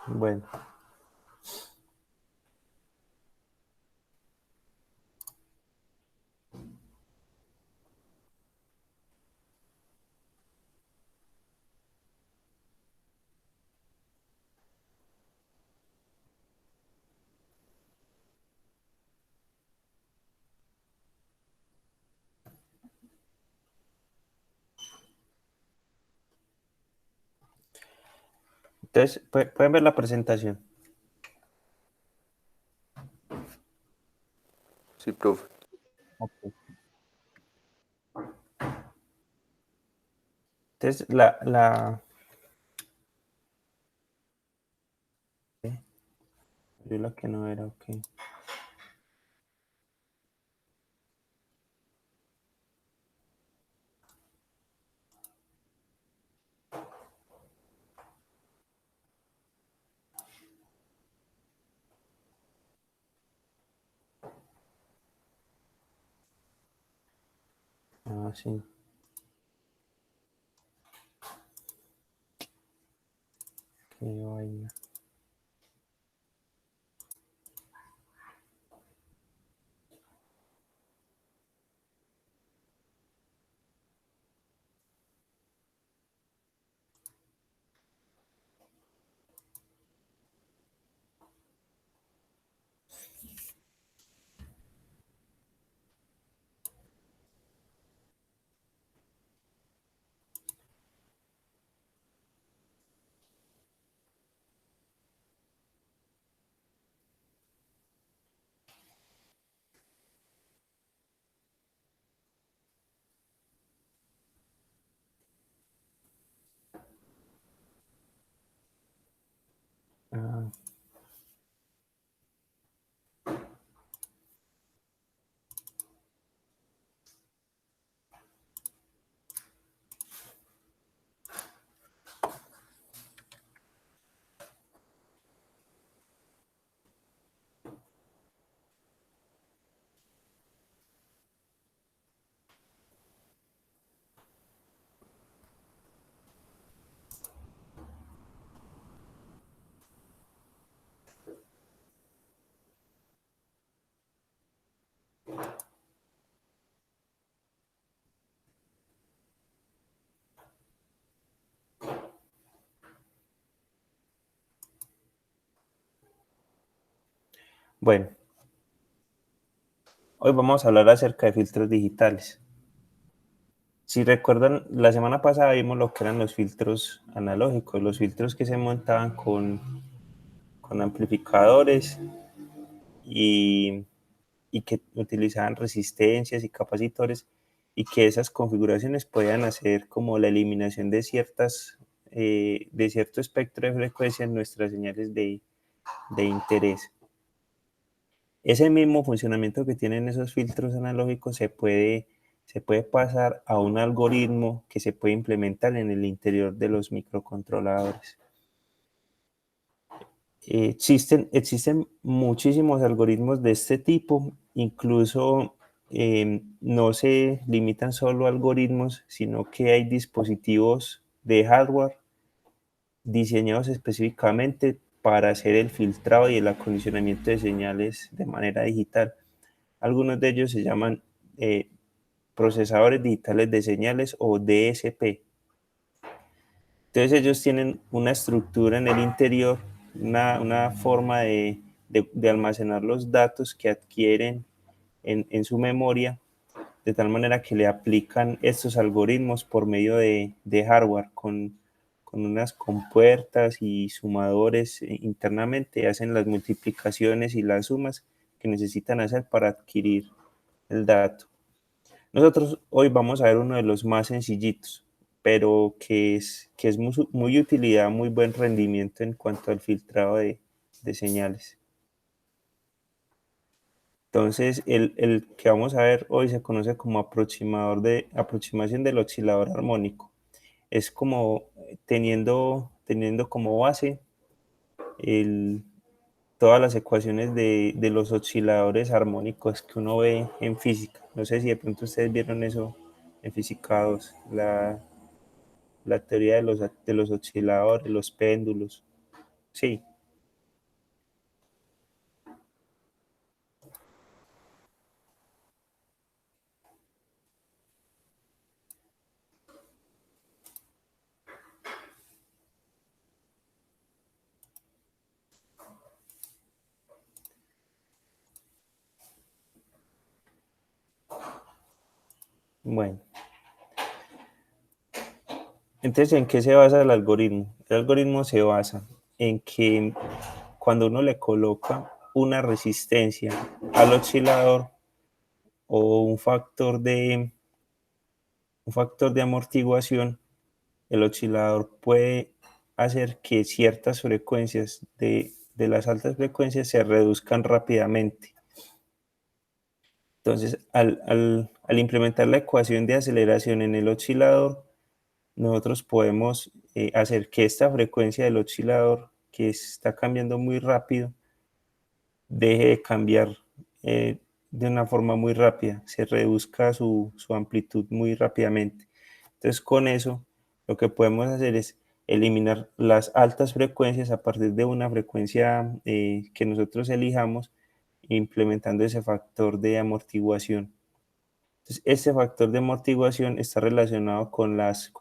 Bueno, entonces pueden ver la presentación. Sí, profe. Ok. Entonces, yo la que no era, ok. Ah, sí, qué vaina. Ah, bueno, hoy vamos a hablar acerca de filtros digitales. Si recuerdan, la semana pasada vimos lo que eran los filtros analógicos, los filtros que se montaban con amplificadores y, y que utilizaban resistencias y capacitores y que esas configuraciones podían hacer como la eliminación de cierto espectro de frecuencia en nuestras señales de interés. Ese mismo funcionamiento que tienen esos filtros analógicos se puede pasar a un algoritmo que se puede implementar en el interior de los microcontroladores. Existen muchísimos algoritmos de este tipo, incluso no se limitan solo a algoritmos, sino que hay dispositivos de hardware diseñados específicamente para hacer el filtrado y el acondicionamiento de señales de manera digital. Algunos de ellos se llaman eh, procesadores digitales de señales o DSP. Entonces ellos tienen una estructura en el interior, una forma de almacenar los datos que adquieren en su memoria, de tal manera que le aplican estos algoritmos por medio de hardware con unas compuertas y sumadores internamente, hacen las multiplicaciones y las sumas que necesitan hacer para adquirir el dato. Nosotros hoy vamos a ver uno de los más sencillitos, pero que es muy utilidad, muy buen rendimiento en cuanto al filtrado de señales. Entonces, el que vamos a ver hoy se conoce como aproximación del oscilador armónico. Es como teniendo como base el, todas las ecuaciones de los osciladores armónicos que uno ve en física. No sé si de pronto ustedes vieron eso en física 2, la teoría de los osciladores, los péndulos. Sí, Bueno, entonces, ¿en qué se basa el algoritmo? El algoritmo se basa en que cuando uno le coloca una resistencia al oscilador o un factor de amortiguación, el oscilador puede hacer que ciertas frecuencias de las altas frecuencias se reduzcan rápidamente. Entonces, al implementar la ecuación de aceleración en el oscilador, nosotros podemos hacer que esta frecuencia del oscilador, que está cambiando muy rápido, deje de cambiar de una forma muy rápida, se reduzca su amplitud muy rápidamente. Entonces, con eso, lo que podemos hacer es eliminar las altas frecuencias a partir de una frecuencia que nosotros elijamos, implementando ese factor de amortiguación. Entonces, ese factor de amortiguación está relacionado con las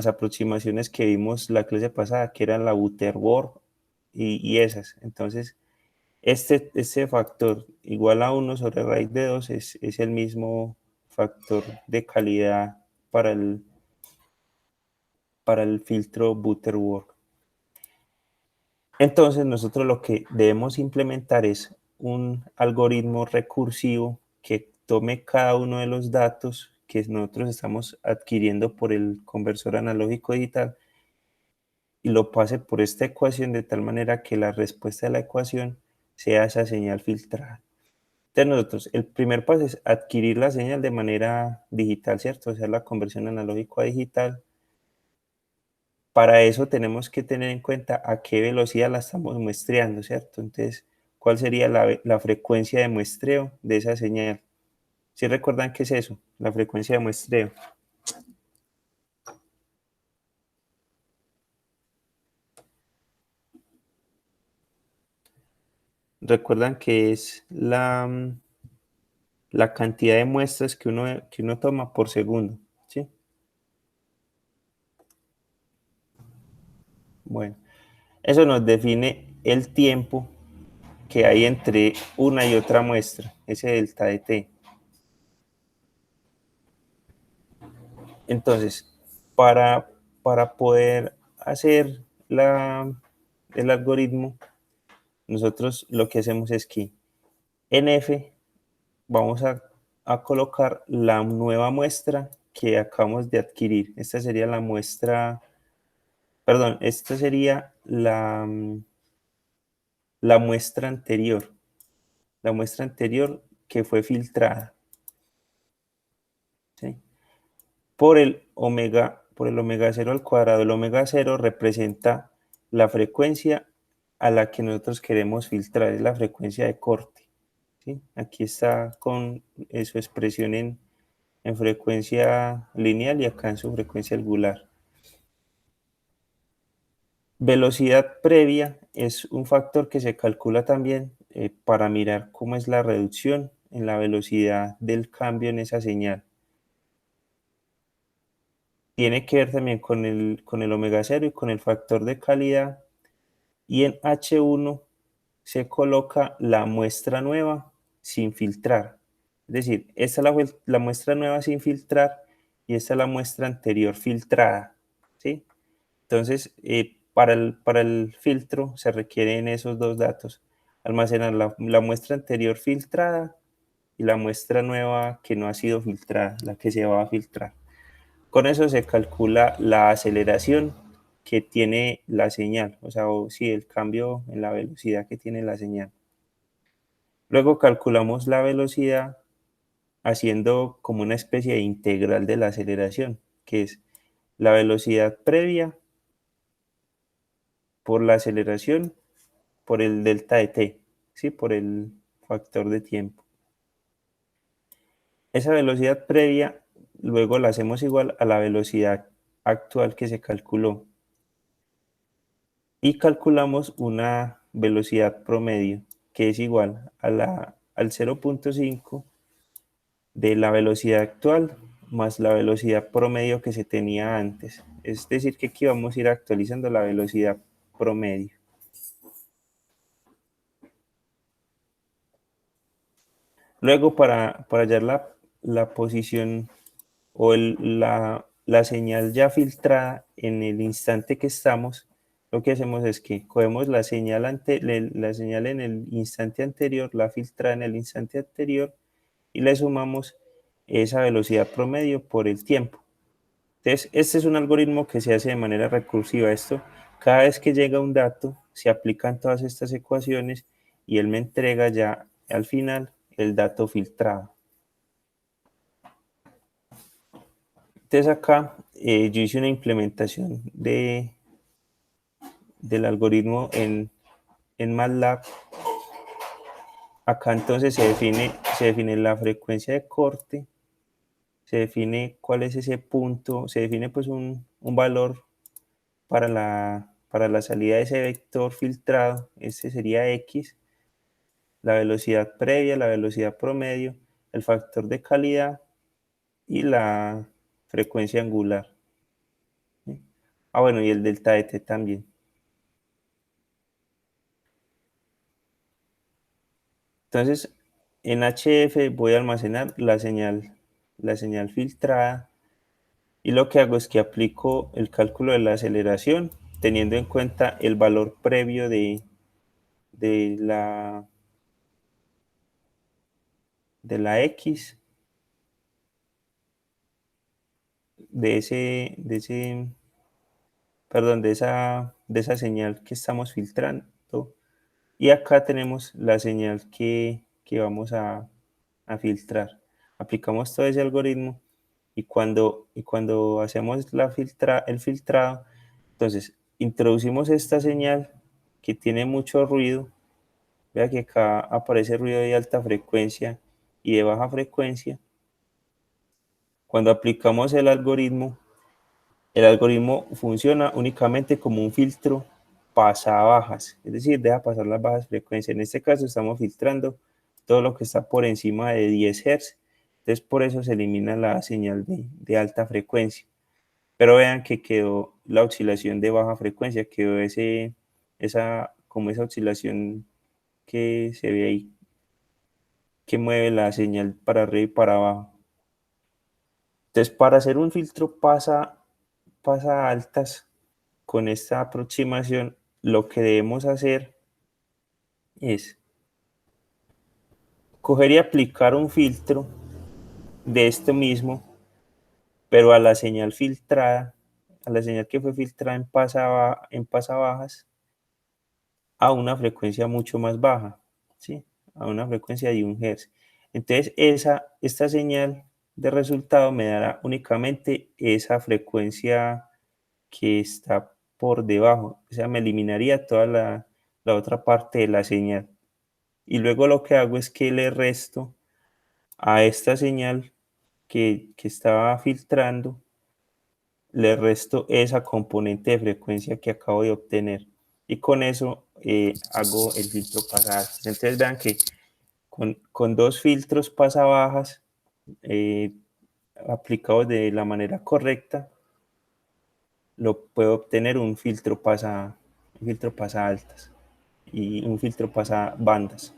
aproximaciones que vimos la clase pasada, que eran la Butterworth y esas. Entonces, este factor igual a 1 sobre raíz de 2 es el mismo factor de calidad para para el filtro Butterworth. Entonces, nosotros lo que debemos implementar es un algoritmo recursivo que tome cada uno de los datos que nosotros estamos adquiriendo por el conversor analógico digital y lo pase por esta ecuación de tal manera que la respuesta de la ecuación sea esa señal filtrada. Entonces nosotros, el primer paso es adquirir la señal de manera digital, ¿cierto? O sea, la conversión analógico a digital. Para eso tenemos que tener en cuenta a qué velocidad la estamos muestreando, ¿cierto? Entonces, ¿cuál sería la frecuencia de muestreo de esa señal? ¿Sí recuerdan qué es eso? La frecuencia de muestreo. Recuerdan que es la cantidad de muestras que uno toma por segundo, ¿sí? Bueno, eso nos define el tiempo que hay entre una y otra muestra, ese delta de t. Entonces, para, para poder hacer el algoritmo, nosotros lo que hacemos es que en F vamos a colocar la nueva muestra que acabamos de adquirir. Esta sería la muestra, perdón, esta sería la muestra anterior, que fue filtrada, ¿sí? Por el omega cero al cuadrado. El omega cero representa la frecuencia a la que nosotros queremos filtrar, es la frecuencia de corte, ¿sí? Aquí está con su expresión en frecuencia lineal y acá en su frecuencia angular. Velocidad previa es un factor que se calcula también para mirar cómo es la reducción en la velocidad del cambio en esa señal. Tiene que ver también con el omega cero y con el factor de calidad. Y en H1 se coloca la muestra nueva sin filtrar. Es decir, esta es la muestra nueva sin filtrar y esta es la muestra anterior filtrada, ¿sí? Entonces, para el filtro se requieren esos dos datos. Almacenar la muestra anterior filtrada y la muestra nueva que no ha sido filtrada, la que se va a filtrar. Con eso se calcula la aceleración que tiene la señal, o sea, sí, el cambio en la velocidad que tiene la señal. Luego calculamos la velocidad haciendo como una especie de integral de la aceleración, que es la velocidad previa por la aceleración por el delta de t, ¿sí? Por el factor de tiempo. Esa velocidad previa luego la hacemos igual a la velocidad actual que se calculó y calculamos una velocidad promedio que es igual al 0.5 de la velocidad actual más la velocidad promedio que se tenía antes. Es decir, que aquí vamos a ir actualizando la velocidad promedio. Luego, para hallar la posición o la señal ya filtrada en el instante que estamos, lo que hacemos es que cogemos la señal en el instante anterior, la filtrada en el instante anterior, y le sumamos esa velocidad promedio por el tiempo. Entonces, este es un algoritmo que se hace de manera recursiva. Esto, cada vez que llega un dato, se aplican todas estas ecuaciones y él me entrega ya al final el dato filtrado. Entonces acá yo hice una implementación del algoritmo en MATLAB. Acá entonces se define la frecuencia de corte, se define cuál es ese punto, se define pues un valor para la salida de ese vector filtrado, este sería X, la velocidad previa, la velocidad promedio, el factor de calidad y la frecuencia angular. ¿Sí? Ah, bueno, y el delta de t también. Entonces, en HF voy a almacenar la señal filtrada, y lo que hago es que aplico el cálculo de la aceleración teniendo en cuenta el valor previo de la, de la X de perdón, de esa señal que estamos filtrando. Y acá tenemos la señal que vamos a filtrar. Aplicamos todo ese algoritmo y cuando hacemos el filtrado, entonces introducimos esta señal que tiene mucho ruido. Vea que acá aparece ruido de alta frecuencia y de baja frecuencia. Cuando aplicamos el algoritmo funciona únicamente como un filtro pasabajas, es decir, deja pasar las bajas frecuencias. En este caso estamos filtrando todo lo que está por encima de 10 Hz, entonces por eso se elimina la señal de alta frecuencia. Pero vean que quedó la oscilación de baja frecuencia, quedó como esa oscilación que se ve ahí, que mueve la señal para arriba y para abajo. Entonces, para hacer un filtro pasa altas, con esta aproximación, lo que debemos hacer es coger y aplicar un filtro de esto mismo, pero a la señal filtrada, a la señal que fue filtrada en pasabajas, a una frecuencia mucho más baja, ¿sí? A una frecuencia de 1 Hz. Entonces, esta señal de resultado me dará únicamente esa frecuencia que está por debajo, o sea, me eliminaría toda la otra parte de la señal. Y luego lo que hago es que le resto a esta señal que estaba filtrando, le resto esa componente de frecuencia que acabo de obtener. Y con eso hago el filtro pasabajas. Entonces vean que con dos filtros pasabajas eh, aplicados de la manera correcta, lo puedo obtener un filtro pasa altas y un filtro pasa bandas.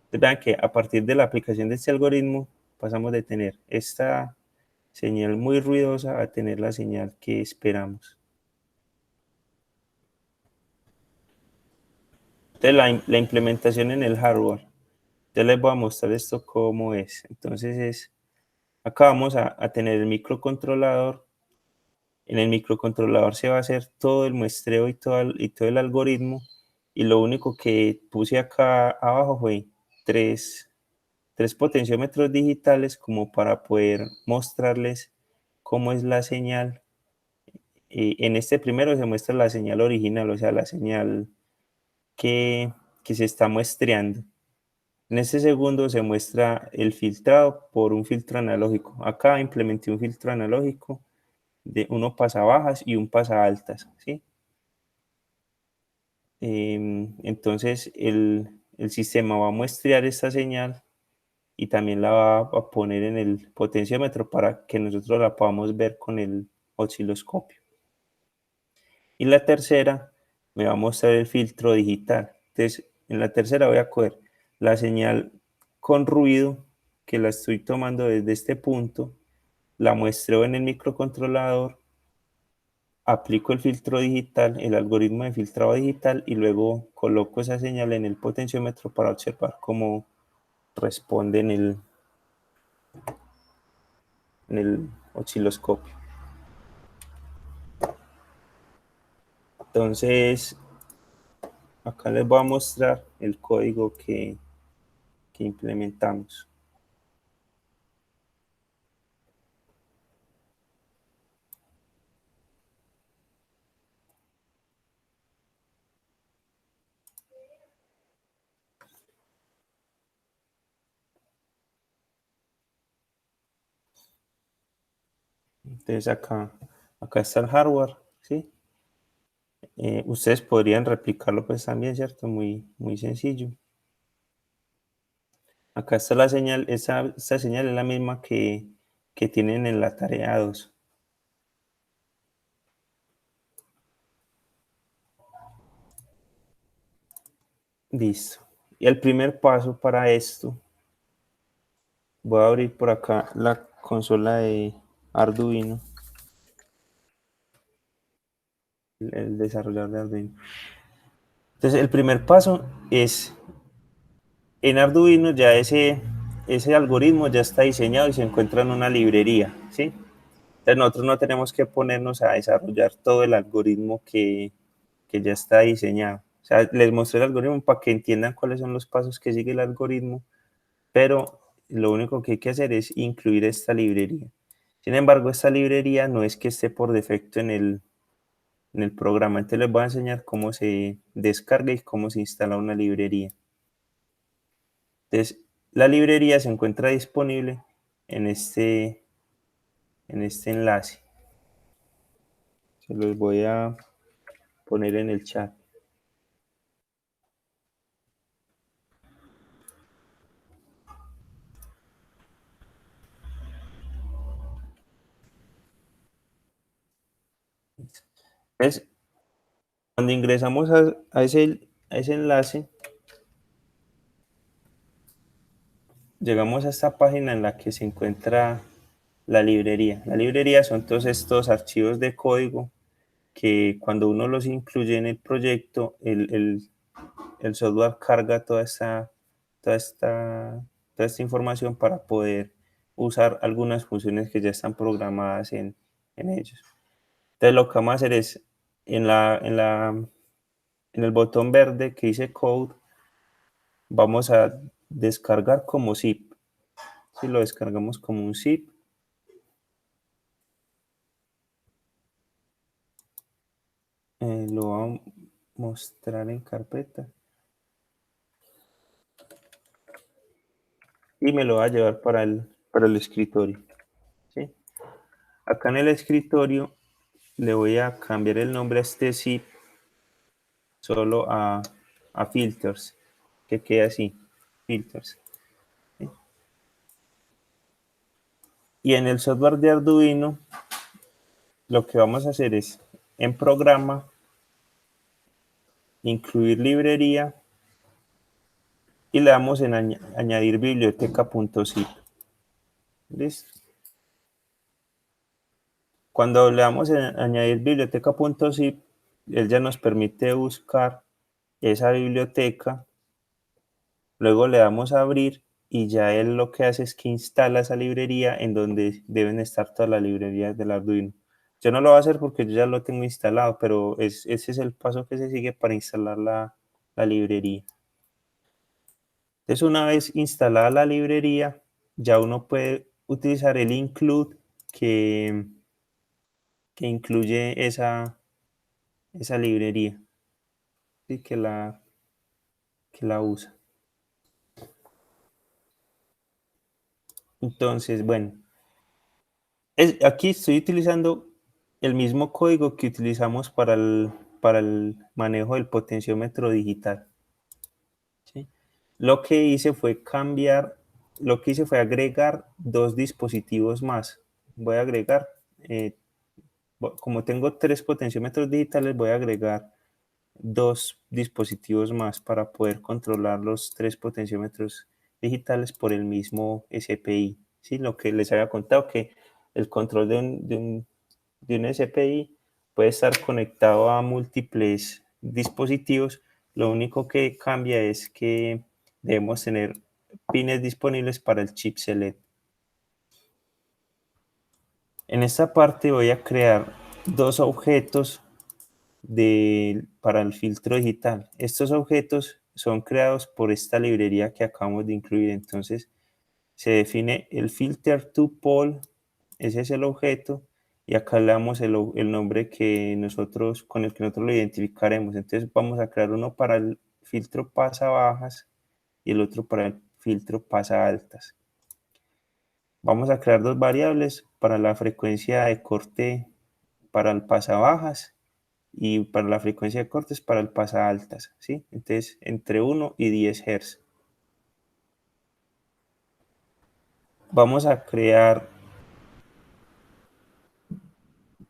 Entonces vean que a partir de la aplicación de este algoritmo pasamos de tener esta señal muy ruidosa a tener la señal que esperamos. Entonces la implementación en el hardware. Ya les voy a mostrar esto cómo es. Entonces acá vamos a tener el microcontrolador. En el microcontrolador se va a hacer todo el muestreo y todo el algoritmo. Y lo único que puse acá abajo fue tres potenciómetros digitales como para poder mostrarles cómo es la señal. En este primero se muestra la señal original, o sea, la señal que se está muestreando. En este segundo se muestra el filtrado por un filtro analógico. Acá implementé un filtro analógico de uno pasa bajas y un pasa altas, ¿sí? Entonces el sistema va a muestrear esta señal y también la va a poner en el potenciómetro para que nosotros la podamos ver con el osciloscopio. Y la tercera me va a mostrar el filtro digital. Entonces, en la tercera voy a coger la señal con ruido que la estoy tomando desde este punto, la muestreo en el microcontrolador, aplico el filtro digital, el algoritmo de filtrado digital y luego coloco esa señal en el potenciómetro para observar cómo responde en el osciloscopio. Entonces, acá les voy a mostrar el código que implementamos. Entonces acá está el hardware, ¿sí? Ustedes podrían replicarlo pues también, ¿cierto? Muy sencillo. Acá está la señal, esta señal es la misma que tienen en la tarea 2. Listo. Y el primer paso para esto, voy a abrir por acá la consola de Arduino, el desarrollador de Arduino. Entonces, el primer paso es, en Arduino ya ese algoritmo ya está diseñado y se encuentra en una librería, ¿sí? Entonces, nosotros no tenemos que ponernos a desarrollar todo el algoritmo que ya está diseñado. O sea, les mostré el algoritmo para que entiendan cuáles son los pasos que sigue el algoritmo, pero lo único que hay que hacer es incluir esta librería. Sin embargo, esta librería no es que esté por defecto en el programa. Entonces les voy a enseñar cómo se descarga y cómo se instala una librería. Entonces, la librería se encuentra disponible en este enlace. Se los voy a poner en el chat. Entonces, cuando ingresamos a ese enlace, llegamos a esta página en la que se encuentra la librería. La librería son todos estos archivos de código que cuando uno los incluye en el proyecto, el software carga toda esta, toda esta información para poder usar algunas funciones que ya están programadas en ellos. Entonces lo que vamos a hacer es en el botón verde que dice Code, vamos a descargar como zip. Si lo descargamos como un zip, lo voy a mostrar en carpeta y me lo va a llevar para el escritorio. ¿Sí? Acá en el escritorio le voy a cambiar el nombre a este zip solo a filters, que quede así, filters. ¿Sí? Y en el software de Arduino, lo que vamos a hacer es, en programa, incluir librería y le damos en añadir biblioteca.zip. ¿Listo? Cuando le damos en añadir biblioteca.zip, él ya nos permite buscar esa biblioteca. Luego le damos a abrir y ya él lo que hace es que instala esa librería en donde deben estar todas las librerías del Arduino. Yo no lo voy a hacer porque yo ya lo tengo instalado, pero ese es el paso que se sigue para instalar la librería. Entonces, una vez instalada la librería, ya uno puede utilizar el include que incluye esa librería, ¿sí? que la usa. Entonces, bueno, aquí estoy utilizando el mismo código que utilizamos para el manejo del potenciómetro digital. ¿Sí? Lo que hice fue agregar dos dispositivos más. Voy a agregar, como tengo 3 potenciómetros digitales, voy a agregar 2 dispositivos más para poder controlar los 3 potenciómetros digitales por el mismo SPI. ¿Sí? Lo que les había contado, que el control de un SPI puede estar conectado a múltiples dispositivos. Lo único que cambia es que debemos tener pines disponibles para el chip select. En esta parte voy a crear dos objetos para el filtro digital. Estos objetos son creados por esta librería que acabamos de incluir. Entonces se define el filter to pole, ese es el objeto, y acá le damos el nombre con el que nosotros lo identificaremos. Entonces vamos a crear uno para el filtro pasa bajas y el otro para el filtro pasa altas. Vamos a crear dos variables para la frecuencia de corte para el pasa bajas y para la frecuencia de cortes para el pasa altas, ¿sí? Entonces entre 1 y 10 Hz. Vamos a crear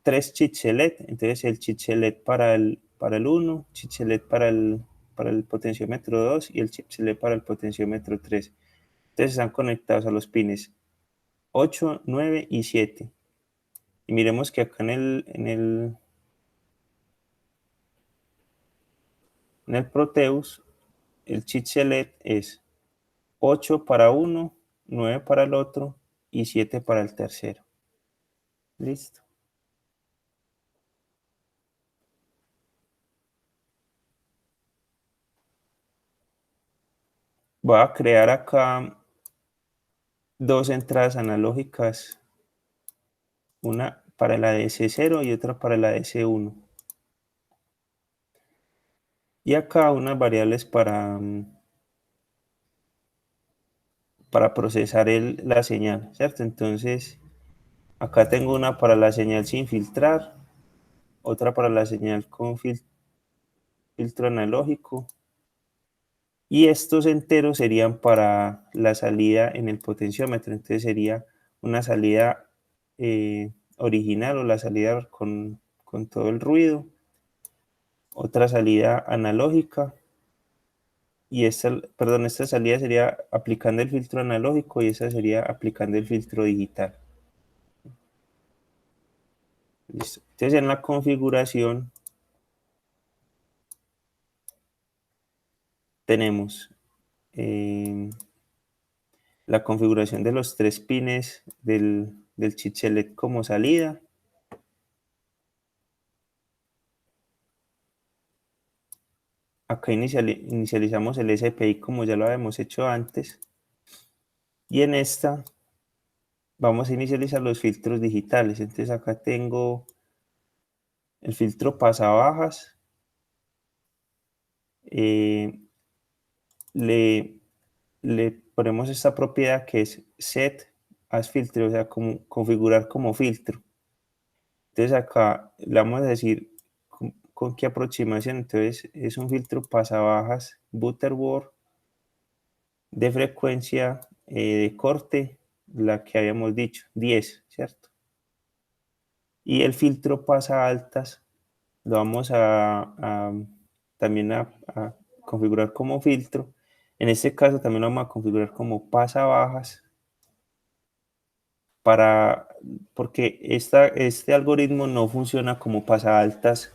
tres chip select, entonces el chip select para el 1, chip select para el potenciómetro 2 y el chip select para el potenciómetro 3. Entonces están conectados a los pines 8, 9 y 7. Y miremos que acá en el Proteus, el chip select es 8 para uno, 9 para el otro y 7 para el tercero. Listo. Voy a crear acá dos entradas analógicas, una para la DC0 y otra para la DC1. Y acá unas variables para procesar la señal, ¿cierto? Entonces, acá tengo una para la señal sin filtrar, otra para la señal con filtro analógico, y estos enteros serían para la salida en el potenciómetro. Entonces sería una salida original o la salida con todo el ruido, otra salida analógica, y esta salida sería aplicando el filtro analógico y esa sería aplicando el filtro digital. Listo. Entonces en la configuración tenemos la configuración de los tres pines del chip select como salida. Acá inicializamos el SPI como ya lo habíamos hecho antes. Y en esta vamos a inicializar los filtros digitales. Entonces acá tengo el filtro pasabajas. Le ponemos esta propiedad que es set as filter, o sea, como configurar como filtro. Entonces acá le vamos a decir con qué aproximación. Entonces es un filtro pasabajas Butterworth de frecuencia de corte, la que habíamos dicho, 10, ¿cierto? Y el filtro pasa altas lo vamos también a configurar como filtro. En este caso también lo vamos a configurar como pasa bajas porque este algoritmo no funciona como pasa altas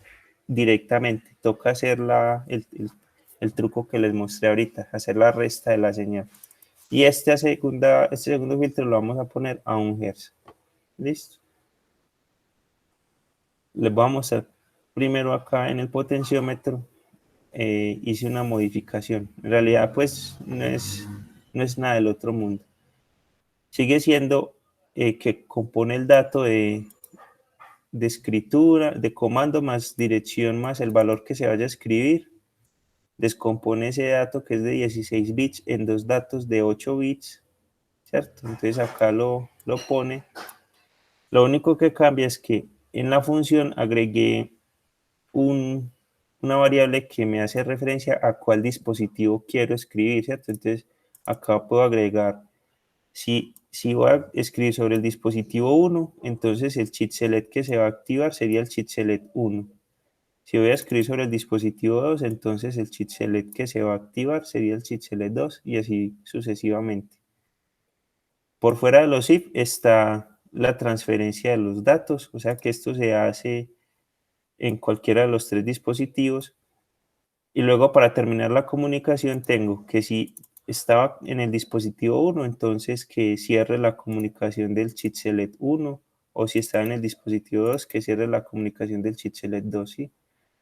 directamente. Toca hacer el truco que les mostré ahorita, hacer la resta de la señal. Y este segundo filtro lo vamos a poner a 1 Hz. Listo. Les voy a mostrar primero acá en el potenciómetro. Hice una modificación. En realidad, pues no es nada del otro mundo. Sigue siendo que compone el dato de escritura, de comando más dirección más el valor que se vaya a escribir. Descompone ese dato que es de 16 bits en dos datos de 8 bits, ¿cierto? Entonces acá lo pone. Lo único que cambia es que en la función agregué una variable que me hace referencia a cuál dispositivo quiero escribir, ¿cierto? Entonces acá puedo agregar, si voy a escribir sobre el dispositivo 1, entonces el chip select que se va a activar sería el chip select 1. Si voy a escribir sobre el dispositivo 2, entonces el chip select que se va a activar sería el chip select 2 y así sucesivamente. Por fuera de los if está la transferencia de los datos, o sea que esto se hace en cualquiera de los tres dispositivos. Y luego para terminar la comunicación tengo que si estaba en el dispositivo 1, entonces que cierre la comunicación del chip select 1, o si está en el dispositivo 2, que cierre la comunicación del chip select 2, ¿sí?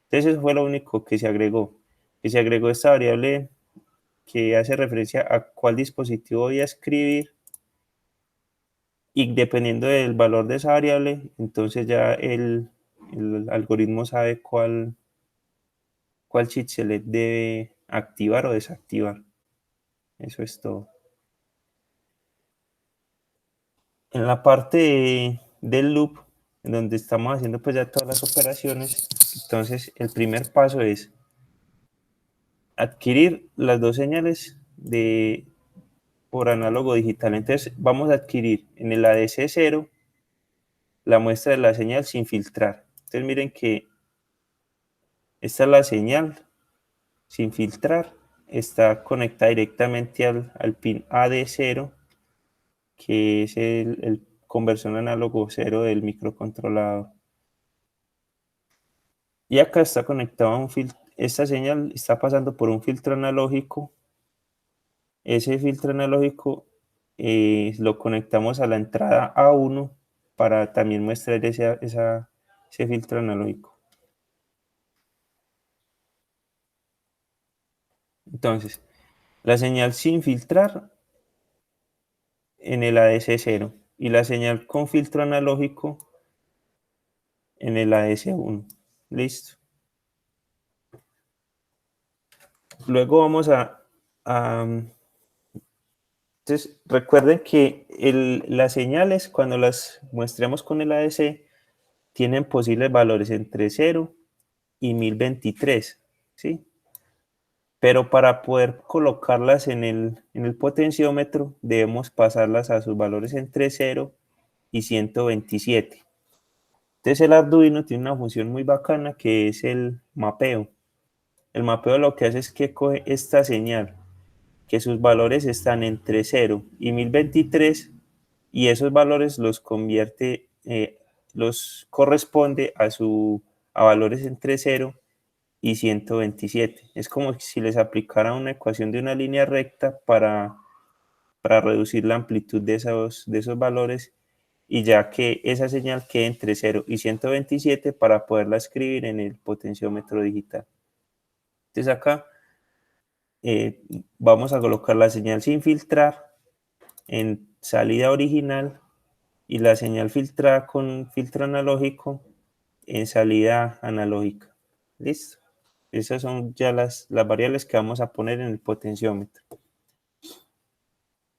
Entonces eso fue lo único que se agregó. Que se agregó esta variable que hace referencia a cuál dispositivo voy a escribir, y dependiendo del valor de esa variable, entonces ya el algoritmo sabe cuál chip select debe activar o desactivar. Eso es todo. En la parte del loop, en donde estamos haciendo pues ya todas las operaciones, entonces el primer paso es adquirir las dos señales por análogo digital. Entonces vamos a adquirir en el ADC0 la muestra de la señal sin filtrar. Entonces miren que esta es la señal sin filtrar, está conectada directamente al pin AD0, que es el conversión análogo 0 del microcontrolador. Y acá está conectado a un filtro. Esta señal está pasando por un filtro analógico. Ese filtro analógico lo conectamos a la entrada A1 para también mostrar ese filtro analógico. Entonces, la señal sin filtrar en el ADC0 y la señal con filtro analógico en el ADC1. Listo. Luego vamos entonces, recuerden que las señales, cuando las muestremos con el ADC, tienen posibles valores entre 0 y 1023, ¿sí? Pero para poder colocarlas en el potenciómetro, debemos pasarlas a sus valores entre 0 y 127. Entonces el Arduino tiene una función muy bacana que es el mapeo. El mapeo lo que hace es que coge esta señal, que sus valores están entre 0 y 1023, y esos valores los convierte, los corresponde a valores entre 0 y 127. Es como si les aplicara una ecuación de una línea recta para reducir la amplitud de esos valores, y ya que esa señal quede entre 0 y 127 para poderla escribir en el potenciómetro digital. Entonces acá vamos a colocar la señal sin filtrar en salida original y la señal filtrada con filtro analógico en salida analógica. Listo. Esas son ya las variables que vamos a poner en el potenciómetro.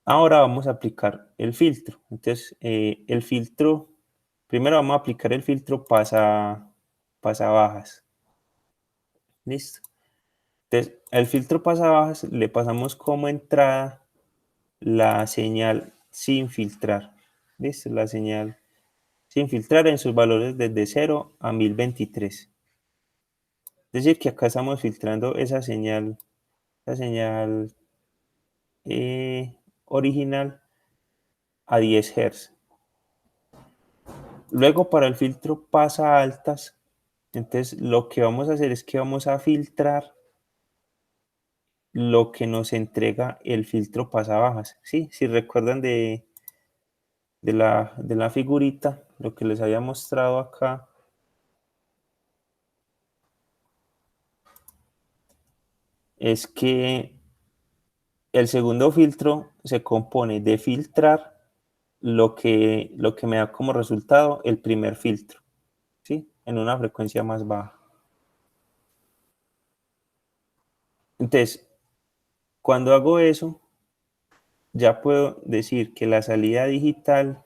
Ahora vamos a aplicar el filtro. Entonces, el filtro, primero vamos a aplicar el filtro pasabajas. Listo. Entonces, al filtro pasabajas le pasamos como entrada la señal sin filtrar. ¿Listo? La señal sin filtrar en sus valores desde 0 a 1023. Es decir, que acá estamos filtrando esa señal original a 10 Hz. Luego para el filtro pasa altas, entonces lo que vamos a hacer es que vamos a filtrar lo que nos entrega el filtro pasabajas. ¿Sí? Si recuerdan de la figurita, lo que les había mostrado acá, es que el segundo filtro se compone de filtrar lo que me da como resultado el primer filtro, ¿sí? En una frecuencia más baja. Entonces, cuando hago eso, ya puedo decir que la salida digital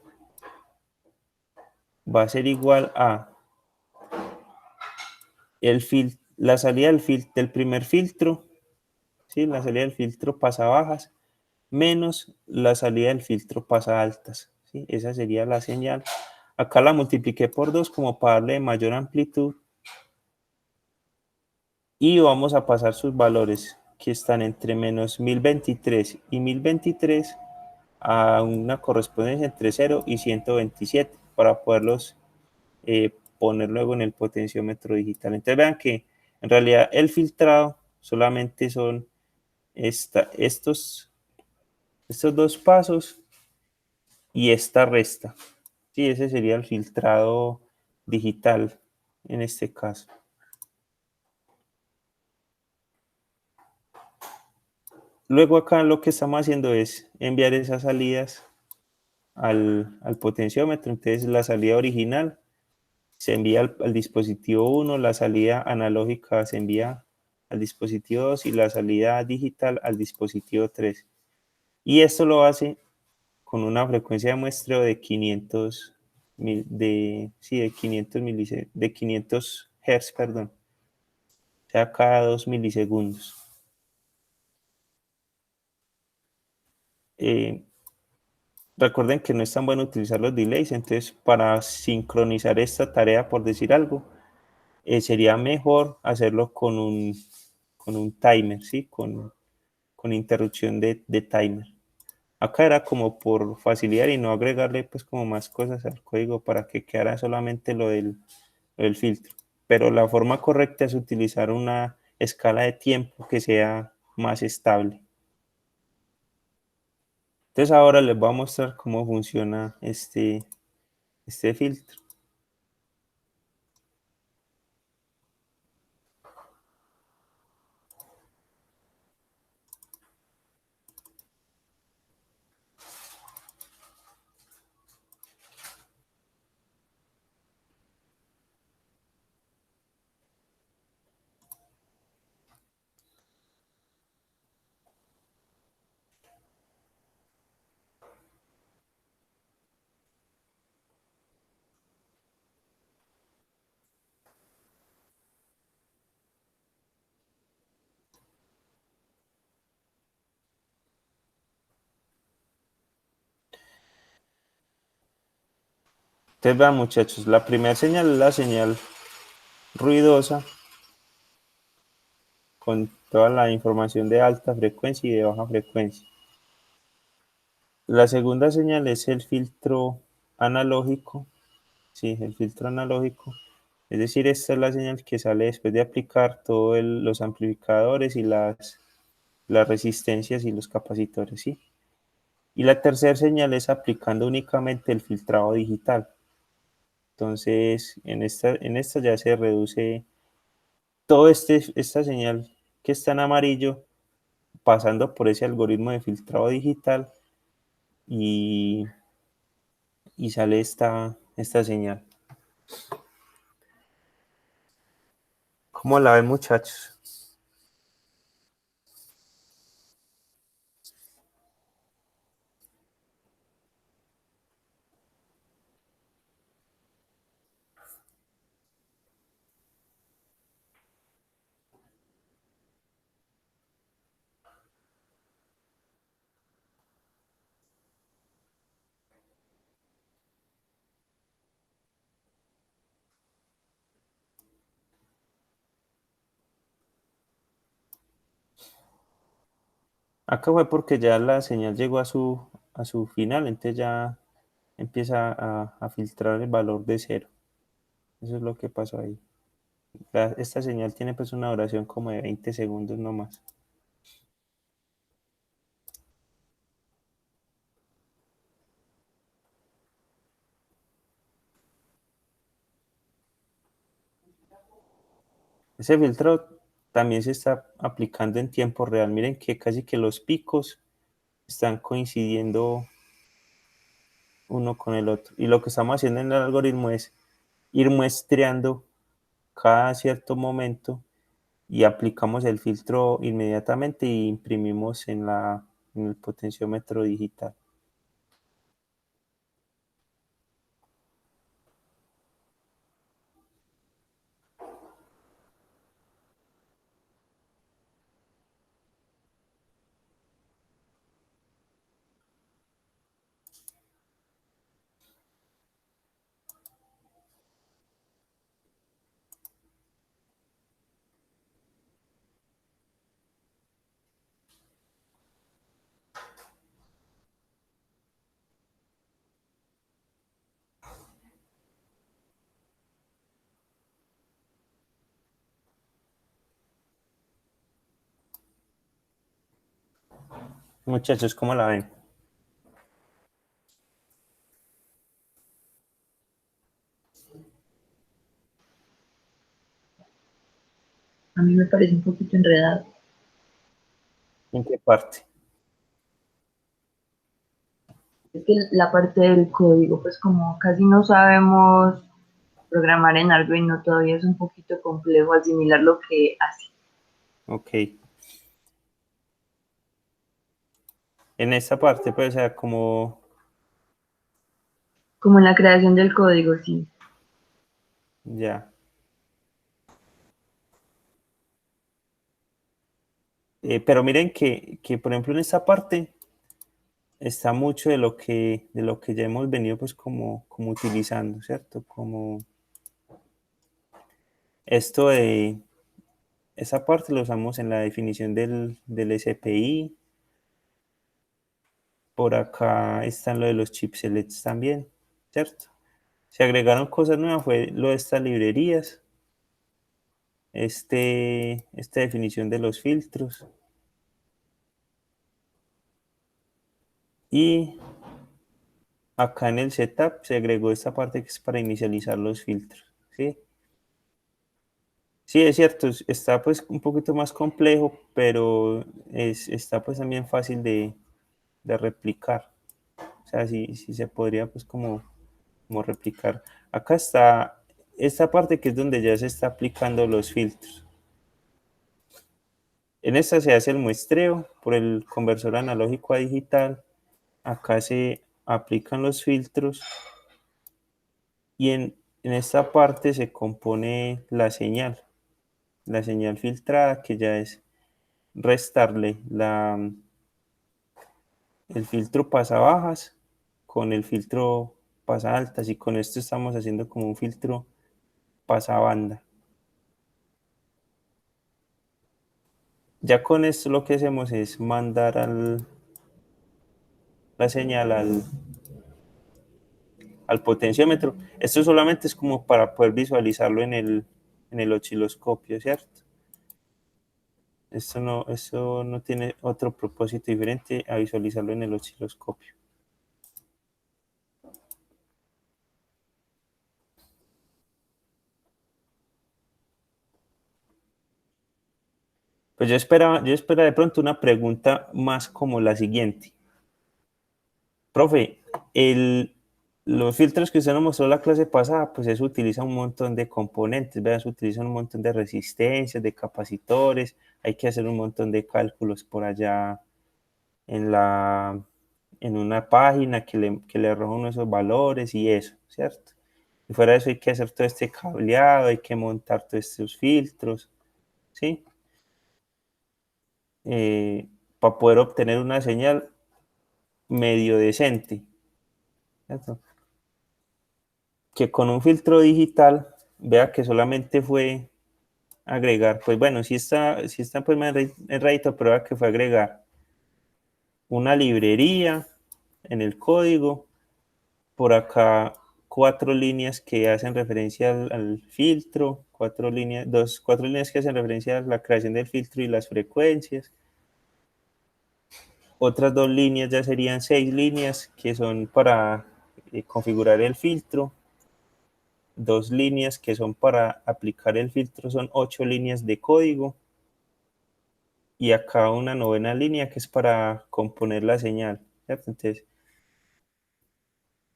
va a ser igual a la salida del primer filtro, ¿sí? La salida del filtro pasabajas menos la salida del filtro pasaltas, ¿sí? Esa sería la señal. Acá la multipliqué por 2 como para darle mayor amplitud, y vamos a pasar sus valores que están entre menos 1023 y 1023 a una correspondencia entre 0 y 127 para poderlos poner luego en el potenciómetro digital. Entonces vean que en realidad el filtrado solamente son estos dos pasos y esta resta. Sí, ese sería el filtrado digital en este caso. Luego acá lo que estamos haciendo es enviar esas salidas al potenciómetro. Entonces la salida original se envía al dispositivo 1, la salida analógica se envía al dispositivo 2 y la salida digital al dispositivo 3. Y esto lo hace con una frecuencia de muestreo de 500, sí, de 500 Hz, perdón, o sea, cada 2 milisegundos. Eh, Recuerden que no es tan bueno utilizar los delays, entonces para sincronizar esta tarea, por decir algo, sería mejor hacerlo con un timer, ¿sí? Con interrupción de timer. Acá era como por facilitar y no agregarle pues como más cosas al código para que quedara solamente lo del filtro. Pero la forma correcta es utilizar una escala de tiempo que sea más estable. Entonces ahora les voy a mostrar cómo funciona este filtro. Entonces vean muchachos, la primera señal es la señal ruidosa con toda la información de alta frecuencia y de baja frecuencia. La segunda señal es el filtro analógico, sí, el filtro analógico. Es decir, esta es la señal que sale después de aplicar todos los amplificadores y las resistencias y los capacitores, ¿sí? Y la tercera señal es aplicando únicamente el filtrado digital. Entonces, en esta ya se reduce todo esta señal que está en amarillo, pasando por ese algoritmo de filtrado digital y, y sale esta señal. ¿Cómo la ven, muchachos? Acá fue porque ya la señal llegó a su final, entonces ya empieza a filtrar el valor de cero. Eso es lo que pasó ahí. Esta señal tiene pues una duración como de 20 segundos nomás. Ese filtro también se está aplicando en tiempo real. Miren que casi que los picos están coincidiendo uno con el otro. Y lo que estamos haciendo en el algoritmo es ir muestreando cada cierto momento y aplicamos el filtro inmediatamente y imprimimos en el potenciómetro digital. Muchachos, ¿cómo la ven? A mí me parece un poquito enredado. ¿En qué parte? Es que la parte del código, pues como casi no sabemos programar en Arduino, todavía es un poquito complejo asimilar lo que hace. Ok. En esta parte, pues, o sea, como, Como en la creación del código, sí. ya. Pero miren que, por ejemplo, en esta parte está mucho de lo que ya hemos venido, pues, como utilizando, ¿cierto? Como esto de, esa parte lo usamos en la definición del SPI. Por acá están lo de los chipsets también, ¿cierto? Se agregaron cosas nuevas, fue lo de estas librerías, esta definición de los filtros y acá en el setup se agregó esta parte que es para inicializar los filtros, ¿sí? Sí, es cierto, está pues un poquito más complejo, pero está pues también fácil de replicar. O sea, sí se podría pues como replicar. Acá está esta parte que es donde ya se está aplicando los filtros. En esta se hace el muestreo por el conversor analógico a digital. Acá se aplican los filtros y en esta parte se compone la señal filtrada, que ya es restarle el filtro pasabajas con el filtro pasaltas, y con esto estamos haciendo como un filtro pasabanda. Ya con esto lo que hacemos es mandar la señal al potenciómetro. Esto solamente es como para poder visualizarlo en el osciloscopio, ¿cierto? Esto no tiene otro propósito diferente a visualizarlo en el osciloscopio. Pues yo esperaba de pronto una pregunta más como la siguiente. Profe, los filtros que usted nos mostró la clase pasada, pues eso utiliza un montón de componentes, ¿verdad? Eso utiliza un montón de resistencias, de capacitores, hay que hacer un montón de cálculos por allá en en una página que le arroja uno esos valores y eso, ¿cierto? Y fuera de eso hay que hacer todo este cableado, hay que montar todos estos filtros, ¿sí? Para poder obtener una señal medio decente, ¿cierto? Que con un filtro digital, vea que solamente fue agregar, pues bueno, sí está pues más erradito, pero vea que fue agregar una librería en el código, por acá 4 líneas que hacen referencia al filtro, 4 líneas, 4 líneas que hacen referencia a la creación del filtro y las frecuencias. Otras 2 líneas ya serían 6 líneas que son para configurar el filtro. 2 líneas que son para aplicar el filtro, son 8 líneas de código. Y acá una novena línea que es para componer la señal, ¿cierto? Entonces,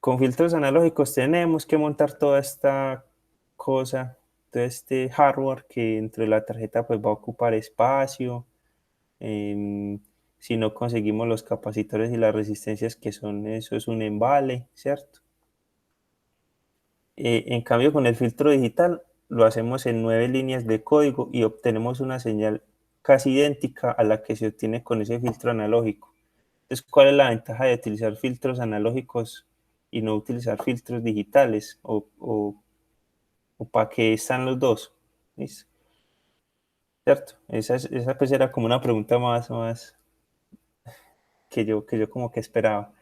con filtros analógicos tenemos que montar toda esta cosa, todo este hardware que dentro de la tarjeta pues va a ocupar espacio. em, si no conseguimos los capacitores y las resistencias que son, eso es un embale, ¿cierto? En cambio, con el filtro digital lo hacemos en 9 líneas de código y obtenemos una señal casi idéntica a la que se obtiene con ese filtro analógico. Entonces, ¿cuál es la ventaja de utilizar filtros analógicos y no utilizar filtros digitales? ¿O para qué están los dos? ¿Listo? ¿Cierto? Esa pues era como una pregunta más que yo como que esperaba.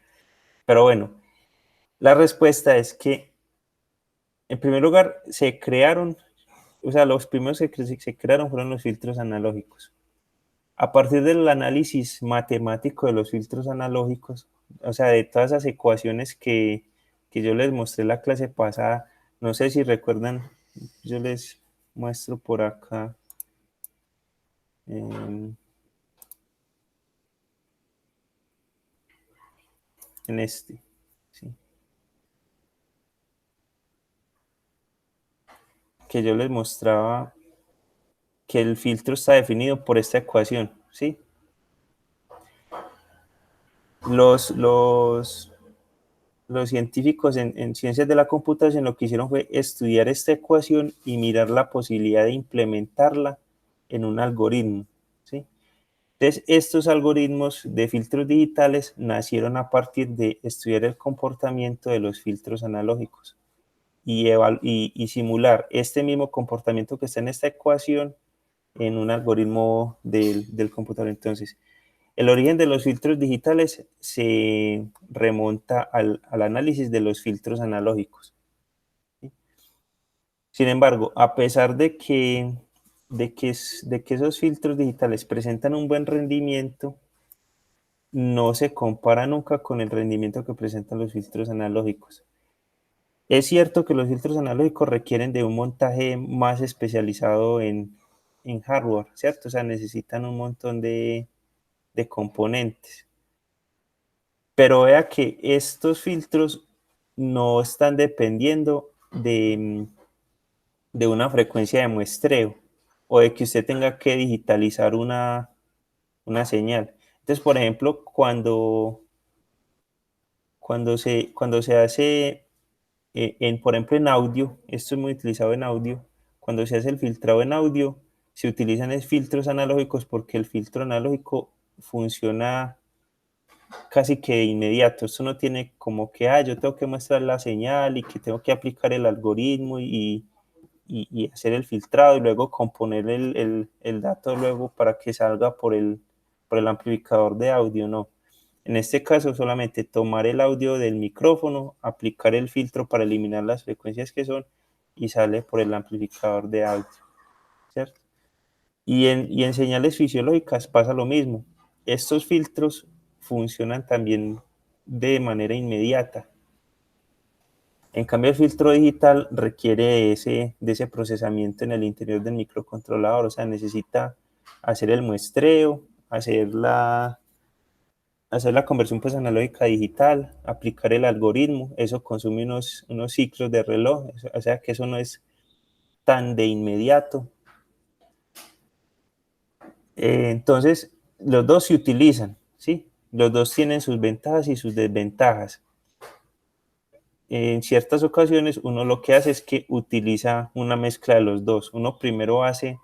Pero bueno, la respuesta es que, en primer lugar, se crearon, o sea, los primeros que se crearon fueron los filtros analógicos. A partir del análisis matemático de los filtros analógicos, o sea, de todas esas ecuaciones que yo les mostré la clase pasada, no sé si recuerdan, yo les muestro por acá. En este, ¿sí? Que yo les mostraba que el filtro está definido por esta ecuación, ¿sí? Los científicos en ciencias de la computación lo que hicieron fue estudiar esta ecuación y mirar la posibilidad de implementarla en un algoritmo, ¿sí? Entonces, estos algoritmos de filtros digitales nacieron a partir de estudiar el comportamiento de los filtros analógicos y simular este mismo comportamiento que está en esta ecuación en un algoritmo del computador. Entonces, el origen de los filtros digitales se remonta al análisis de los filtros analógicos. ¿Sí? Sin embargo, a pesar de que esos filtros digitales presentan un buen rendimiento, no se compara nunca con el rendimiento que presentan los filtros analógicos. Es cierto que los filtros analógicos requieren de un montaje más especializado en hardware, ¿cierto? O sea, necesitan un montón de componentes. Pero vea que estos filtros no están dependiendo de una frecuencia de muestreo o de que usted tenga que digitalizar una señal. Entonces, por ejemplo, cuando se hace, por ejemplo, en audio, esto es muy utilizado en audio, cuando se hace el filtrado en audio, se utilizan filtros analógicos porque el filtro analógico funciona casi que de inmediato. Esto no tiene como que, yo tengo que mostrar la señal y que tengo que aplicar el algoritmo y hacer el filtrado y luego componer el dato luego para que salga por el amplificador de audio, no. En este caso, solamente tomar el audio del micrófono, aplicar el filtro para eliminar las frecuencias que son y sale por el amplificador de audio, ¿cierto? Y en señales fisiológicas pasa lo mismo. Estos filtros funcionan también de manera inmediata. En cambio, el filtro digital requiere de ese procesamiento en el interior del microcontrolador, o sea, necesita hacer el muestreo, hacer la conversión pues analógica a digital, aplicar el algoritmo, eso consume unos ciclos de reloj, o sea que eso no es tan de inmediato. Entonces, los dos se utilizan, ¿sí? Los dos tienen sus ventajas y sus desventajas. En ciertas ocasiones uno lo que hace es que utiliza una mezcla de los dos. Uno primero hace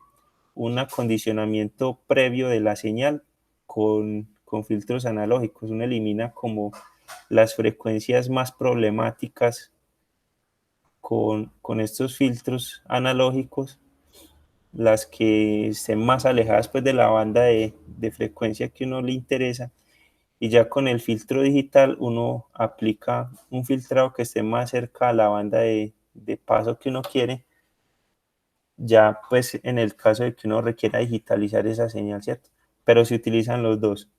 un acondicionamiento previo de la señal con filtros analógicos. Uno elimina como las frecuencias más problemáticas con estos filtros analógicos, las que estén más alejadas pues, de la banda de frecuencia que uno le interesa, y ya con el filtro digital uno aplica un filtrado que esté más cerca a la banda de paso que uno quiere, ya pues en el caso de que uno requiera digitalizar esa señal, ¿cierto? Pero se utilizan los dos.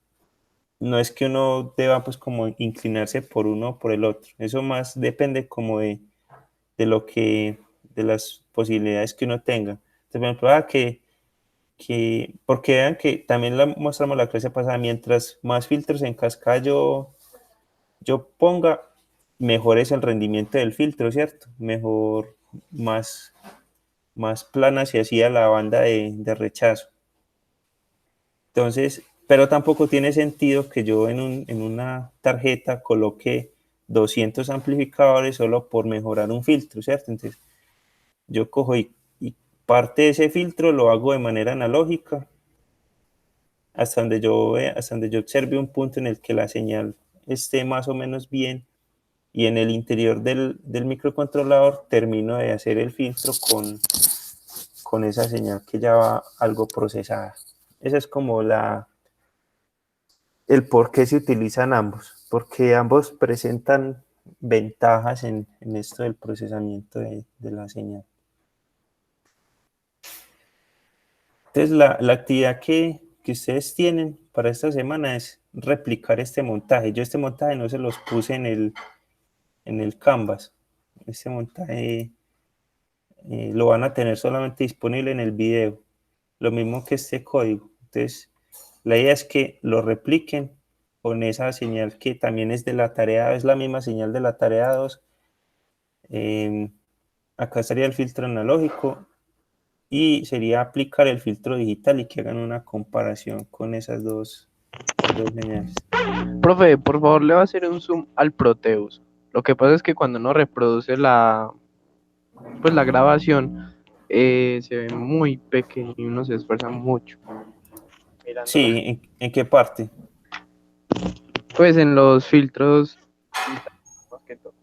No es que uno deba pues como inclinarse por uno o por el otro, eso más depende como de las posibilidades que uno tenga. Entonces, por ejemplo, porque vean que también mostramos la clase pasada, mientras más filtros en cascada yo ponga, mejor es el rendimiento del filtro, ¿cierto? Mejor, más plana se hacía la banda de rechazo. Entonces, pero tampoco tiene sentido que yo en una tarjeta coloque 200 amplificadores solo por mejorar un filtro, ¿cierto? Entonces, yo cojo y parte de ese filtro lo hago de manera analógica hasta donde yo observe un punto en el que la señal esté más o menos bien, y en el interior del microcontrolador termino de hacer el filtro con esa señal que ya va algo procesada. Esa es como el por qué se utilizan ambos, porque ambos presentan ventajas en esto del procesamiento de la señal. Entonces, la actividad que que ustedes tienen para esta semana es replicar este montaje. Yo este montaje no se los puse en el Canvas. Este montaje lo van a tener solamente disponible en el video. Lo mismo que este código. Entonces, la idea es que lo repliquen con esa señal que también es de la tarea, es la misma señal de la tarea 2. Acá sería el filtro analógico y sería aplicar el filtro digital y que hagan una comparación con esas dos señales. Profe, por favor, le va a hacer un zoom al Proteus. Lo que pasa es que cuando uno reproduce pues la grabación, se ve muy pequeño y uno se esfuerza mucho mirándola. Sí, ¿en qué parte? Pues en los filtros, más que todo.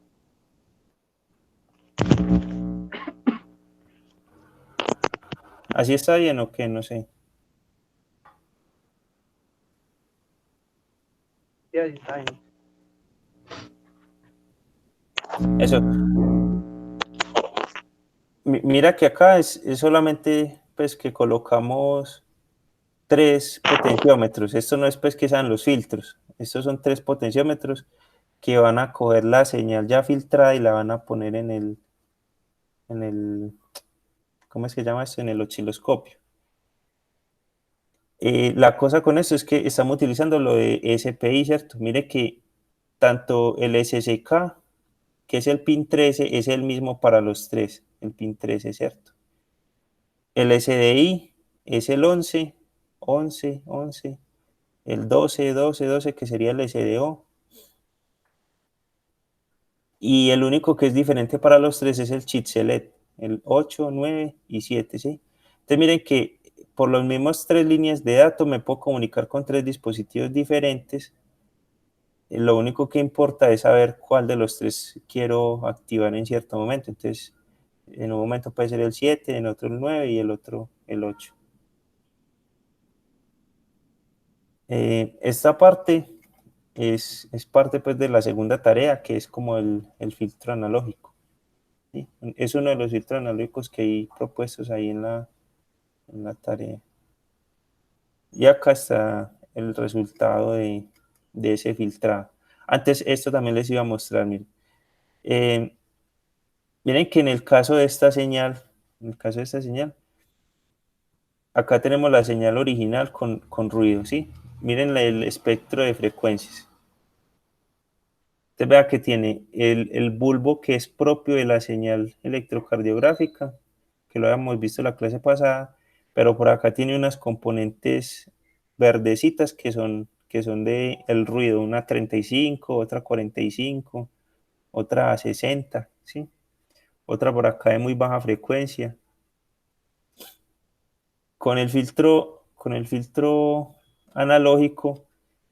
¿Así está bien o qué? No sé. Sí, ahí está bien. Eso. Mira que acá es solamente pues que colocamos 3 potenciómetros. Esto no es pues que sean los filtros. Estos son 3 potenciómetros que van a coger la señal ya filtrada y la van a poner en el, ¿cómo es que se llama esto? En el osciloscopio. La cosa con esto es que estamos utilizando lo de SPI, ¿cierto? Mire que tanto el SSK, que es el pin 13, es el mismo para los 3, el pin 13, ¿cierto? El SDI es el 11, 11, 11, el 12, 12, 12, que sería el SDO. Y el único que es diferente para los 3 es el chip select, el 8, 9 y 7, ¿sí? Entonces miren que por los mismos 3 líneas de datos me puedo comunicar con 3 dispositivos diferentes. Lo único que importa es saber cuál de los 3 quiero activar en cierto momento. Entonces, en un momento puede ser el 7, en otro el 9 y el otro el 8. Esta parte es parte pues de la segunda tarea, que es como el filtro analógico, ¿sí? Es uno de los filtros analógicos que hay propuestos ahí en la tarea. Y acá está el resultado de ese filtrado. Antes esto también les iba a mostrar, miren. Miren que en el caso de esta señal, acá tenemos la señal original con ruido, ¿sí? Miren el espectro de frecuencias. Usted vea que tiene el bulbo que es propio de la señal electrocardiográfica, que lo habíamos visto en la clase pasada, pero por acá tiene unas componentes verdecitas que son de el ruido, una 35, otra 45, otra 60, ¿sí? Otra por acá de muy baja frecuencia. Con el filtro analógico,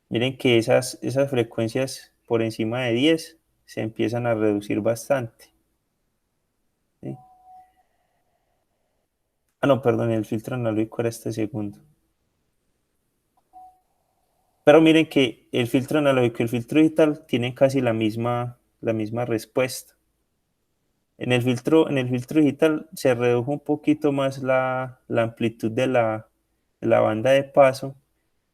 miren que esas frecuencias por encima de 10 se empiezan a reducir bastante, ¿sí? No, perdón, el filtro analógico era este segundo. Pero miren que el filtro analógico y el filtro digital tienen casi la misma respuesta. En el filtro digital se redujo un poquito más la amplitud de la banda de paso,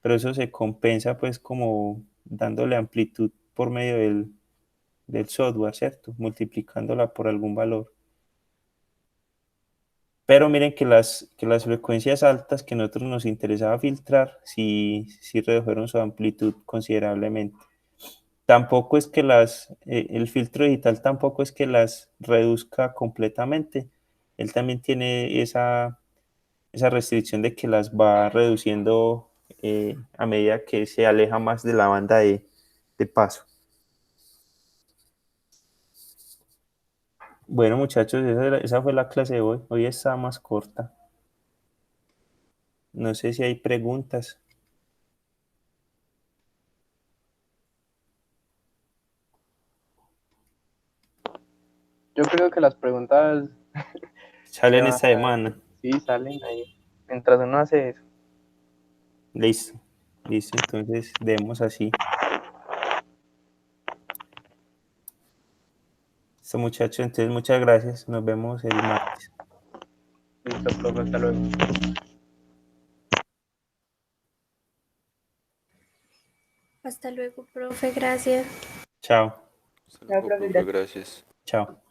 pero eso se compensa pues como dándole amplitud por medio del software, ¿cierto? Multiplicándola por algún valor. Pero miren que las frecuencias altas que a nosotros nos interesaba filtrar, sí redujeron su amplitud considerablemente. Tampoco es que el filtro digital tampoco es que las reduzca completamente. Él también tiene esa restricción de que las va reduciendo a medida que se aleja más de la banda de paso. Bueno, muchachos, esa fue la clase de hoy. Hoy está más corta. No sé si hay preguntas. Yo creo que las preguntas se Salen van esta a... semana. Sí, salen ahí. Mientras uno hace eso. Listo. Listo, entonces demos así. Listo, muchachos, entonces muchas gracias. Nos vemos el martes. Listo, profe, hasta luego. Hasta luego, profe, gracias. Chao. Hasta Chao, luego, profe, profe, gracias. Chao.